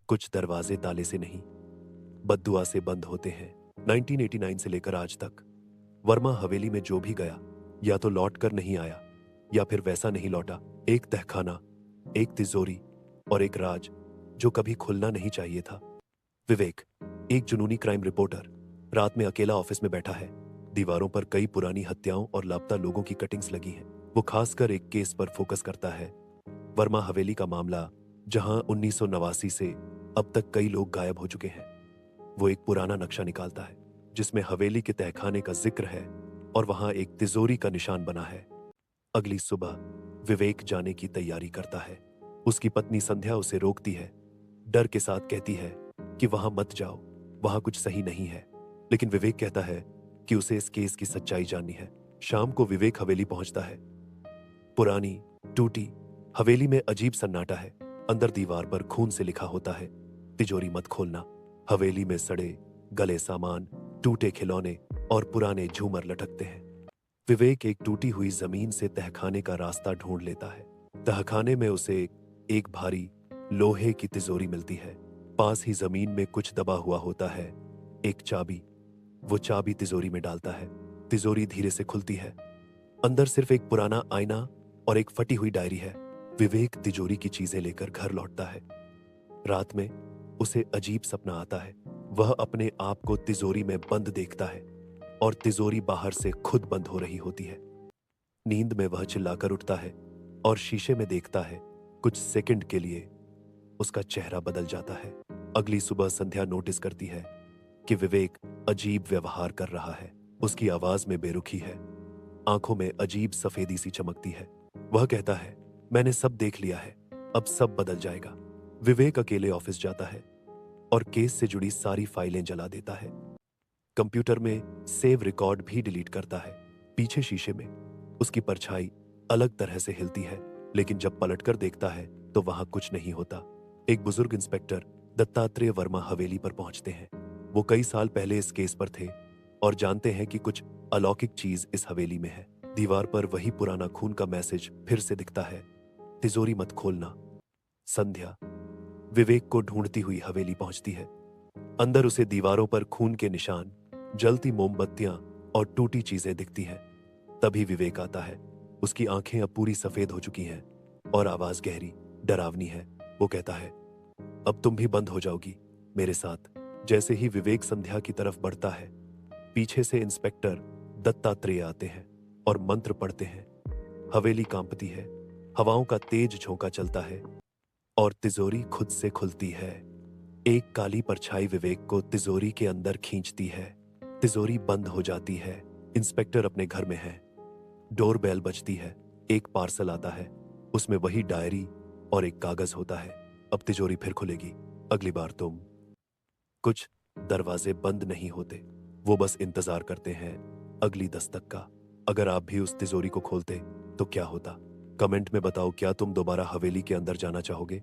कुछ दरवाजे ताले से नहीं, बद्दुआ से बंद होते हैं। 1989 से लेकर आज तक वर्मा हवेली में जो भी गया, या तो लौट कर नहीं आया या फिर वैसा नहीं लौटा। एक तहखाना, एक तिजोरी और एक राज जो कभी खुलना नहीं चाहिए था। विवेक, एक जुनूनी क्राइम रिपोर्टर, रात में अकेला ऑफिस में बैठा है। दीवारों पर कई पुरानी हत्याओं और लापता लोगों की कटिंग्स लगी हैं। वो खासकर एक केस पर फोकस करता है, वर्मा हवेली का मामला, जहां 1989 से अब तक कई लोग गायब हो चुके हैं। वो एक पुराना नक्शा निकालता है जिसमें हवेली के तहखाने का जिक्र है और वहां एक तिजोरी का निशान बना है। अगली सुबह विवेक जाने की तैयारी करता है। उसकी पत्नी संध्या उसे रोकती है, डर के साथ कहती है कि वहां मत जाओ, वहां कुछ सही नहीं है। लेकिन विवेक कहता है कि उसे इस केस की सच्चाई जाननी है। शाम को विवेक हवेली पहुंचता है। पुरानी, टूटी हवेली में अजीब सन्नाटा है। अंदर दीवार पर खून से लिखा होता है, तिजोरी मत खोलना। हवेली में सड़े गले सामान, टूटे खिलौने और पुराने झूमर लटकते हैं। विवेक एक टूटी हुई जमीन से तहखाने का रास्ता ढूंढ लेता है। तहखाने में उसे एक भारी लोहे की तिजोरी मिलती है। पास ही जमीन में कुछ दबा हुआ होता है, एक चाबी। वो चाबी तिजोरी में डालता है। तिजोरी धीरे से खुलती है। अंदर सिर्फ एक पुराना आईना और एक फटी हुई डायरी है। विवेक तिजोरी की चीजें लेकर घर लौटता है। रात में उसे अजीब सपना आता है। वह अपने आप को तिजोरी में बंद देखता है और तिजोरी बाहर से खुद बंद हो रही होती है। नींद में वह चिल्लाकर उठता है और शीशे में देखता है। कुछ सेकंड के लिए उसका चेहरा बदल जाता है। अगली सुबह संध्या नोटिस करती है कि विवेक अजीब व्यवहार कर रहा है। उसकी आवाज में बेरुखी है, आंखों में अजीब सफेदी सी चमकती है। वह कहता है, मैंने सब देख लिया है, अब सब बदल जाएगा। विवेक अकेले ऑफिस जाता है और केस से जुड़ी सारी फाइलें जला देता है। कंप्यूटर में सेव रिकॉर्ड भी डिलीट करता है। पीछे शीशे में उसकी परछाई अलग तरह से हिलती है, लेकिन जब पलटकर देखता है तो वहां कुछ नहीं होता। एक बुजुर्ग इंस्पेक्टर दत्तात्रेय वर्मा हवेली पर पहुंचते हैं। वो कई साल पहले इस केस पर थे और जानते हैं कि कुछ अलौकिक चीज इस हवेली में है। दीवार पर वही पुराना खून का मैसेज फिर से दिखता है, तिजोरी मत खोलना। संध्या विवेक को ढूंढती हुई हवेली पहुंचती है। अंदर उसे दीवारों पर खून के निशान, जलती मोमबत्तियां और टूटी चीजें दिखती हैं। तभी विवेक आता है। उसकी आंखें अब पूरी सफेद हो चुकी हैं और आवाज गहरी, डरावनी है। वो कहता है, अब तुम भी बंद हो जाओगी मेरे साथ। जैसे ही विवेक संध्या की तरफ बढ़ता है, पीछे से इंस्पेक्टर दत्तात्रेय आते हैं और मंत्र पढ़ते हैं। हवेली कांपती है, हवाओं का तेज झोंका चलता है और तिजोरी खुद से खुलती है। एक काली परछाई विवेक को तिजोरी के अंदर खींचती है। तिजोरी बंद हो जाती है। इंस्पेक्टर अपने घर में है। डोरबेल बजती है। एक पार्सल आता है, उसमें वही डायरी और एक कागज होता है। अब तिजोरी फिर खुलेगी, अगली बार तुम। कुछ दरवाजे बंद नहीं होते, वो बस इंतजार करते हैं अगली दस्तक का। अगर आप भी उस तिजोरी को खोलते तो क्या होता? कमेंट में बताओ, क्या तुम दोबारा हवेली के अंदर जाना चाहोगे?